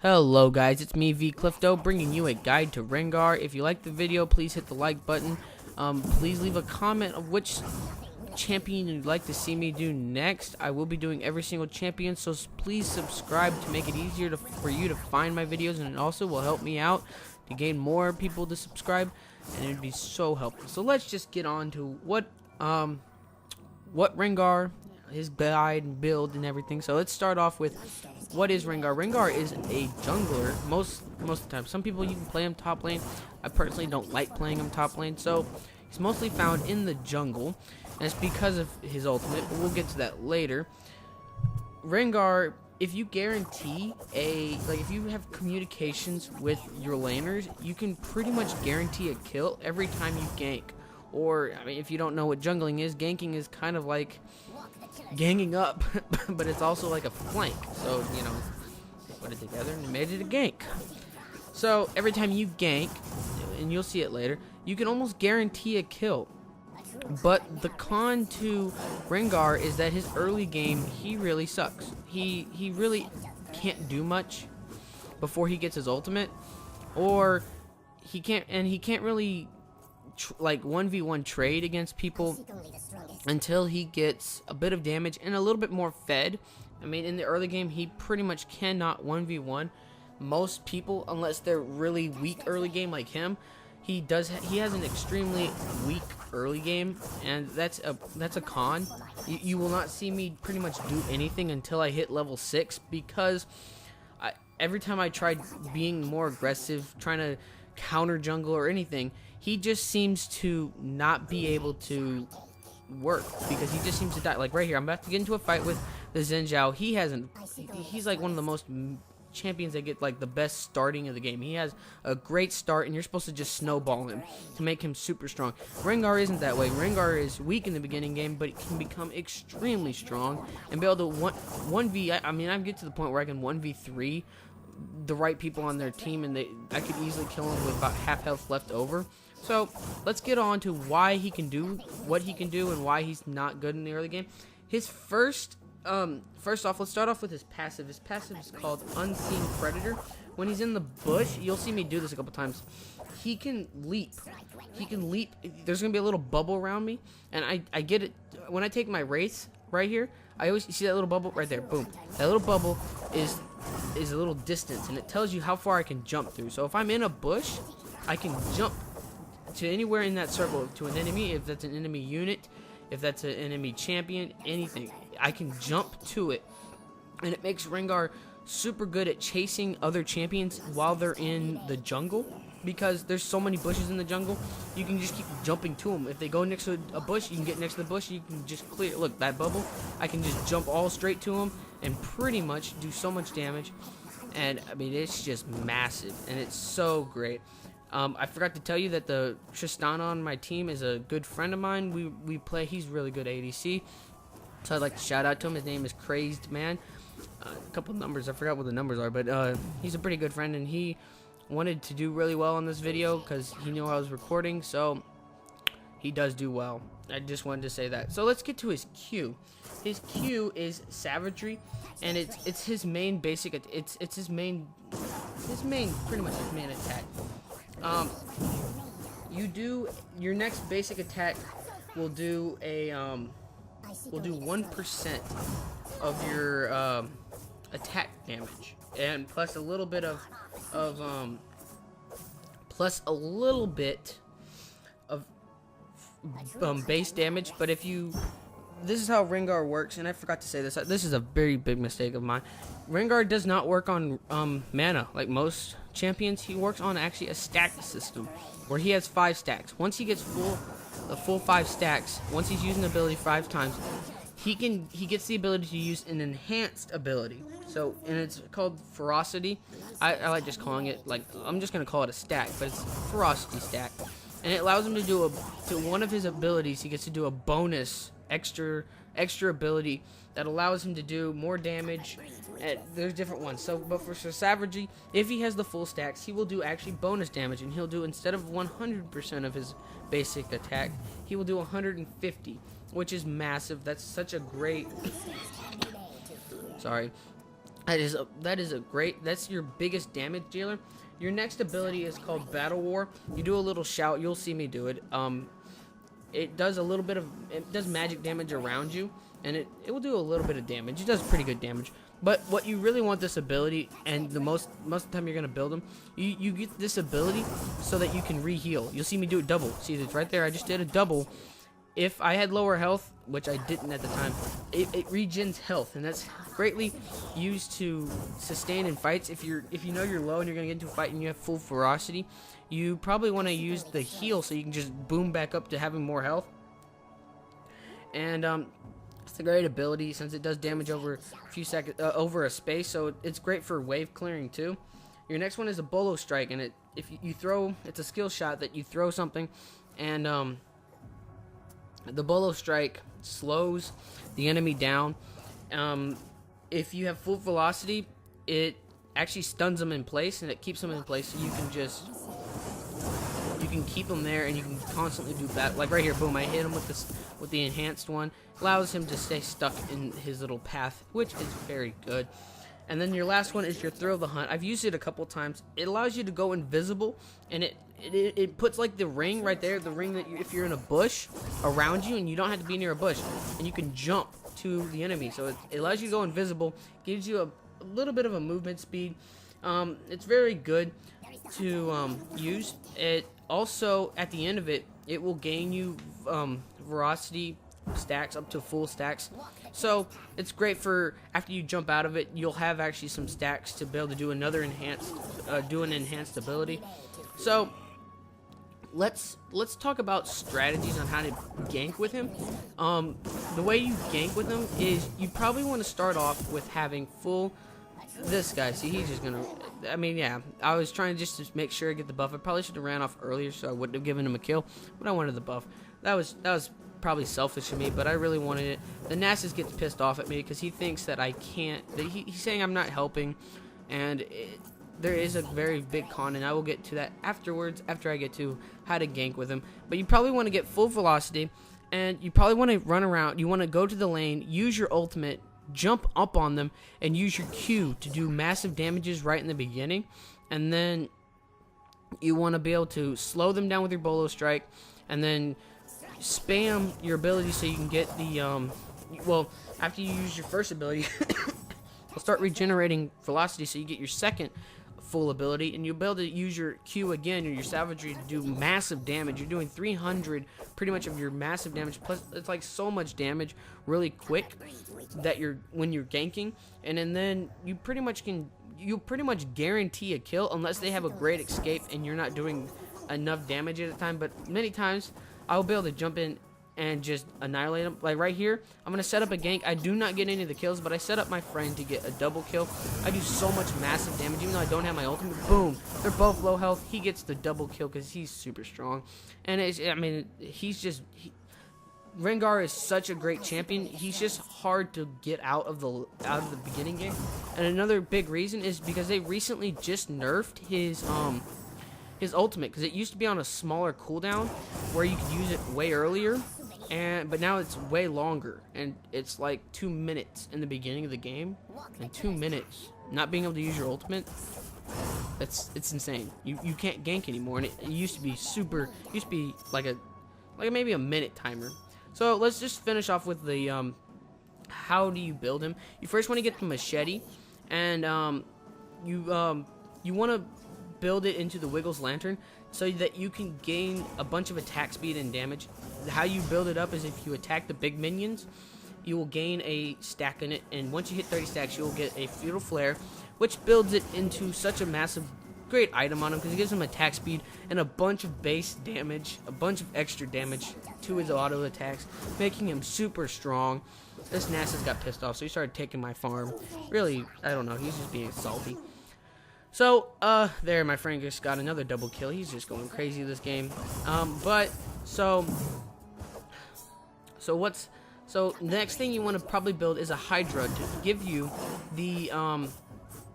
Hello guys, it's me V Clifto bringing you a guide to Rengar. If you like the video, please hit the like button. Please leave a comment of which champion you'd like to see me do next. I will be doing every single champion, so please subscribe to make it easier for you to find my videos, and it also will help me out to gain more people to subscribe, and it would be so helpful. So let's just get on to what Rengar, his guide and build and everything. So let's start off with what is Rengar. Rengar is a jungler most of the time. Some people, you can play him top lane. I personally don't like playing him top lane, so he's mostly found in the jungle, and it's because of his ultimate, but we'll get to that later. Rengar, if you guarantee if you have communications with your laners, you can pretty much guarantee a kill every time you gank. Or, I mean, if you don't know what jungling is, ganking is kind of like ganging up, but it's also like a flank. So, you know, put it together and made it a gank. So, every time you gank, and you'll see it later, you can almost guarantee a kill. But the con to Rengar is that his early game, he really sucks. He really can't do much before he gets his ultimate, or he can't really like 1v1 trade against people until he gets a bit of damage and a little bit more fed. I mean, in the early game, he pretty much cannot 1v1 most people unless they're really weak early game like him. He has an extremely weak early game, and that's a con. You will not see me pretty much do anything until I hit level 6, because every time I tried being more aggressive, trying to counter jungle or anything, he just seems to not be able to work, because he just seems to die. Like right here, I'm about to get into a fight with the Xin Zhao. He's like one of the most champions that get like the best starting of the game. He has a great start, and you're supposed to just snowball him to make him super strong. Rengar isn't that way. Rengar is weak in the beginning game, but it can become extremely strong and be able to 1v. I mean, I get to the point where I can 1v3 the right people on their team, and I could easily kill him with about half health left over. So let's get on to why he can do what he can do and why he's not good in the early game. His first off, let's start off with his passive. His passive is called Unseen Predator. When he's in the bush, you'll see me do this a couple times. He can leap. There's gonna be a little bubble around me, and I get it when I take my race right here. I always see that little bubble right there. Boom. That little bubble is a little distance, and it tells you how far I can jump through. So if I'm in a bush, I can jump to anywhere in that circle, to an enemy, if that's an enemy unit, if that's an enemy champion, anything. I can jump to it, and it makes Rengar super good at chasing other champions while they're in the jungle, because there's so many bushes in the jungle. You can just keep jumping to them. If they go next to a bush, you can get next to the bush, you can just clear. Look, that bubble, I can just jump all straight to them and pretty much do so much damage. And I mean, it's just massive, and it's so great. I forgot to tell you that the Tristana on my team is a good friend of mine. We play. He's really good at ADC, so I'd like to shout out to him. His name is Crazed Man. A couple numbers, I forgot what the numbers are, but he's a pretty good friend, and he wanted to do really well on this video because he knew I was recording, so he does do well. I just wanted to say that. So let's get to his Q. His Q is Savagery, and it's his main basic. It's his main pretty much his main attack. You do your next basic attack will do 1% of your attack damage, and plus a little bit of base damage. But if you, this is how Rengar works, and I forgot to say this. This is a very big mistake of mine. Rengar does not work on mana like most champions. He works on actually a stack system where he has 5 stacks. Once he gets the full 5 stacks, once he's using the ability 5 times, he gets the ability to use an enhanced ability. So, and it's called ferocity. I like just calling it, like, I'm just gonna call it a stack, but it's ferocity stack, and it allows him to do to one of his abilities. He gets to do a bonus extra ability that allows him to do more damage. There's different ones. So, but for Savagery, if he has the full stacks, he will do actually bonus damage, and he'll do, instead of 100% of his basic attack, he will do 150, which is massive. That's such a great That's your biggest damage dealer. Your next ability is called Battle War. You do a little shout. You'll see me do it. It does magic damage around you, and it will do a little bit of damage. It does pretty good damage. But what you really want this ability, and most of the time you're gonna build them, you get this ability so that you can re-heal. You'll see me do it double. See, it's right there. I just did a double. If I had lower health, which I didn't at the time, it regens health, and that's greatly used to sustain in fights. If you know you're low and you're gonna get into a fight and you have full ferocity, you probably want to use the heal so you can just boom back up to having more health. And it's a great ability since it does damage over a few seconds, over a space. So it's great for wave clearing too. Your next one is a bolo strike, and if you throw, it's a skill shot that you throw something, and the bolo strike slows the enemy down. If you have full velocity, it actually stuns them in place, and it keeps them in place, so you can keep them there, and you can constantly do that. Like right here, boom! I hit him with the enhanced one. Allows him to stay stuck in his little path, which is very good. And then your last one is your Thrill of the Hunt. I've used it a couple times. It allows you to go invisible, and it puts like the ring right there, the ring that if you're in a bush around you, and you don't have to be near a bush, and you can jump to the enemy. So it allows you to go invisible, gives you a little bit of a movement speed. It's very good to use. It also, at the end of it, it will gain you ferocity stacks up to full stacks. So it's great for after you jump out of it, you'll have actually some stacks to be able to do another enhanced ability. So let's talk about strategies on how to gank with him. The way you gank with him is you probably want to start off with having full. This guy, see, he's just gonna. I mean, yeah, I was trying just to make sure I get the buff. I probably should have ran off earlier, so I wouldn't have given him a kill. But I wanted the buff. That was probably selfish of me, but I really wanted it. The Nasus gets pissed off at me because he thinks that I can't. That he's saying I'm not helping, and there is a very big con, and I will get to that afterwards. After I get to how to gank with him, but you probably want to get full velocity, and you probably want to run around. You want to go to the lane, use your ultimate. Jump up on them and use your Q to do massive damages right in the beginning, and then you want to be able to slow them down with your bolo strike, and then spam your ability so you can get the well, after you use your first ability you'll start regenerating velocity so you get your second full ability, and you'll be able to use your Q again or your savagery to do massive damage. You're doing 300 pretty much of your massive damage, plus it's like so much damage really quick that when you're ganking, and then you pretty much guarantee a kill unless they have a great escape and you're not doing enough damage at a time. But many times I'll be able to jump in and just annihilate them. Like right here, I'm going to set up a gank. I do not get any of the kills, but I set up my friend to get a double kill. I do so much massive damage, even though I don't have my ultimate. Boom. They're both low health. He gets the double kill because he's super strong. And Rengar is such a great champion. He's just hard to get out of the beginning game. And another big reason is because they recently just nerfed his ultimate, because it used to be on a smaller cooldown where you could use it way earlier, but now it's way longer, and it's like 2 minutes in the beginning of the game, and 2 minutes not being able to use your ultimate, it's insane. You can't gank anymore, and it used to be like maybe a minute timer. So let's just finish off with the how do you build him. You first want to get the Machete, and you want to build it into the Wiggles Lantern so that you can gain a bunch of attack speed and damage. How you build it up is if you attack the big minions, you will gain a stack in it, and once you hit 30 stacks, you will get a Feudal Flare, which builds it into such a massive, great item on him because it gives him attack speed and a bunch of base damage, a bunch of extra damage to his auto attacks, making him super strong. This Nasus got pissed off, so he started taking my farm. Really, I don't know, he's just being salty. So, there, my friend just got another double kill. He's just going crazy this game. So next thing you want to probably build is a Hydra to give you the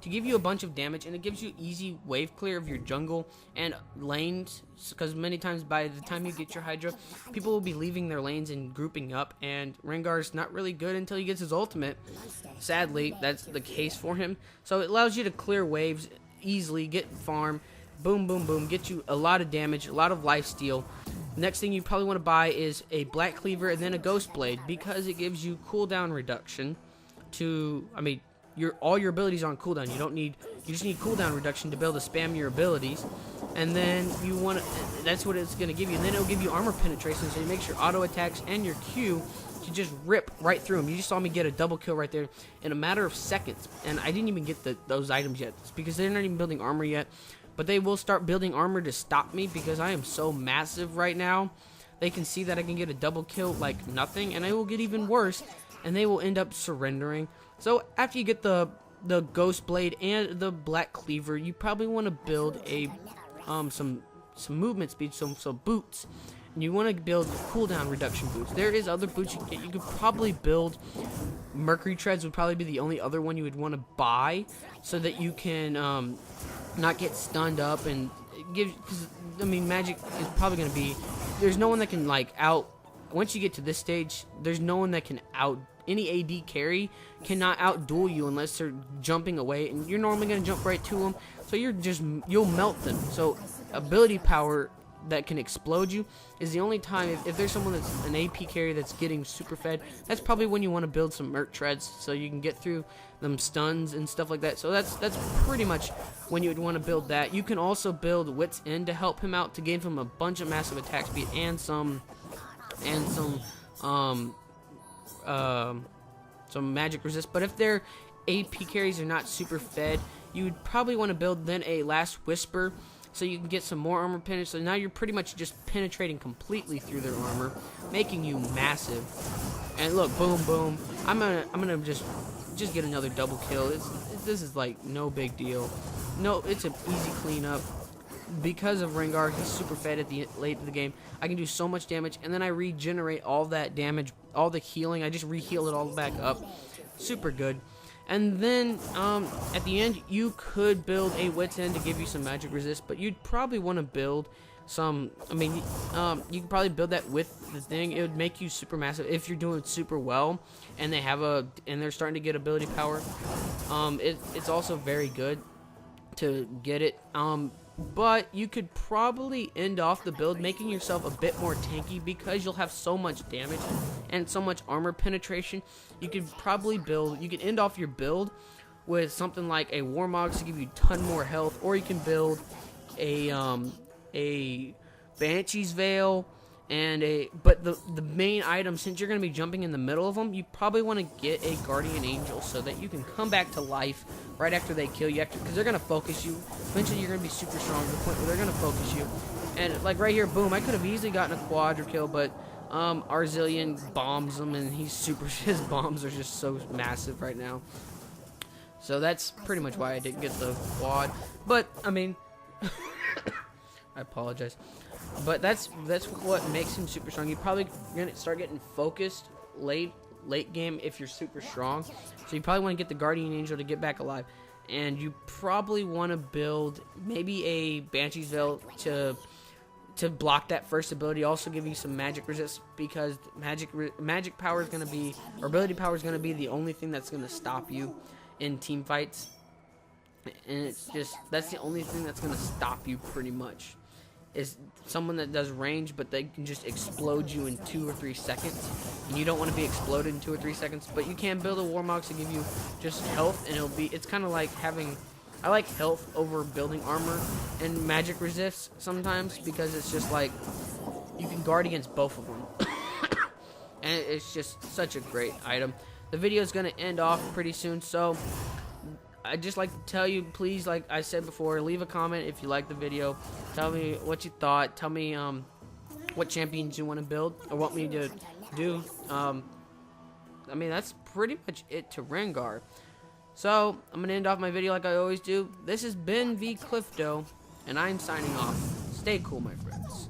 to give you a bunch of damage, and it gives you easy wave clear of your jungle and lanes, because many times by the time you get your Hydra, people will be leaving their lanes and grouping up, and Rengar's not really good until he gets his ultimate. Sadly, that's the case for him. So it allows you to clear waves easily, get farm, boom, boom, boom, get you a lot of damage, a lot of lifesteal. Next thing you probably want to buy is a Black Cleaver and then a Ghostblade, because it gives you cooldown reduction to, I mean, all your abilities are on cooldown. You just need cooldown reduction to be able to spam your abilities. And then you want to, that's what it's going to give you. And then it'll give you armor penetration, so you make your auto attacks and your Q to just rip right through them. You just saw me get a double kill right there in a matter of seconds. And I didn't even get those items yet. It's because they're not even building armor yet. But they will start building armor to stop me, because I am so massive right now. They can see that I can get a double kill like nothing, and it will get even worse, and they will end up surrendering. So after you get the Ghostblade and the Black Cleaver, you probably want to build a some movement speed, some boots. And you want to build cooldown reduction boots. There is other boots you can get. You could probably build Mercury Treads, would probably be the only other one you would want to buy, so that you can not get stunned up and give. Because I mean, Magic is probably going to be. There's no one that can once you get to this stage, there's no one that can any AD carry cannot outduel you unless they're jumping away, and you're normally going to jump right to them, so you'll melt them. So ability power that can explode you is the only time, if there's someone that's an AP carry that's getting super fed, that's probably when you want to build some Merc Treads, so you can get through them stuns and stuff like that. So that's pretty much when you would want to build that. You can also build Wits End to help him out, to give him a bunch of massive attack speed and some magic resist. But if their AP carries are not super fed, you would probably want to build then a Last Whisper, so you can get some more armor penetration. So now you're pretty much just penetrating completely through their armor, making you massive. And look, boom, boom. I'm gonna just get another double kill. This is like no big deal. No, it's an easy cleanup. Because of Rengar, he's super fed at the late in the game. I can do so much damage, and then I regenerate all that damage, all the healing. I just re-heal it all back up. Super good. And then at the end, you could build a Wits End to give you some magic resist, but you'd probably want to build some. I mean, you could probably build that with the thing. It would make you super massive if you're doing super well, and they're starting to get ability power. It's also very good to get it. But you could probably end off the build making yourself a bit more tanky, because you'll have so much damage and so much armor penetration. You could probably end off your build with something like a Warmog to give you a ton more health, or you can build a Banshee's Veil but the main item, since you're going to be jumping in the middle of them, you probably want to get a Guardian Angel, so that you can come back to life right after they kill you, because they're going to focus you. Eventually you're going to be super strong to the point where they're going to focus you. And like right here, boom, I could have easily gotten a quadra kill, but Arzillion bombs him, and his bombs are just so massive right now. So that's pretty much why I didn't get the quad. But I mean, I apologize. But that's what makes him super strong. You're probably gonna start getting focused late game if you're super strong. So you probably want to get the Guardian Angel to get back alive, and you probably want to build maybe a Banshee's Veil to block that first ability. Also give you some magic resist, because magic power is gonna be, or ability power is gonna be, the only thing that's gonna stop you in team fights. And that's the only thing that's gonna stop you pretty much. Is someone that does range, but they can just explode you in 2 or 3 seconds, and you don't want to be exploded in 2 or 3 seconds. But you can build a Warmog to give you just health, and it's kind of like having, I like health over building armor and magic resists sometimes, because it's just like you can guard against both of them. And it's just such a great item. The video is going to end off pretty soon, so I'd just like to tell you, please, like I said before, leave a comment if you like the video. Tell me what you thought. Tell me what champions you want to build or want me to do. I mean, that's pretty much it to Rengar. So, I'm going to end off my video like I always do. This has been VClifdo, and I'm signing off. Stay cool, my friends.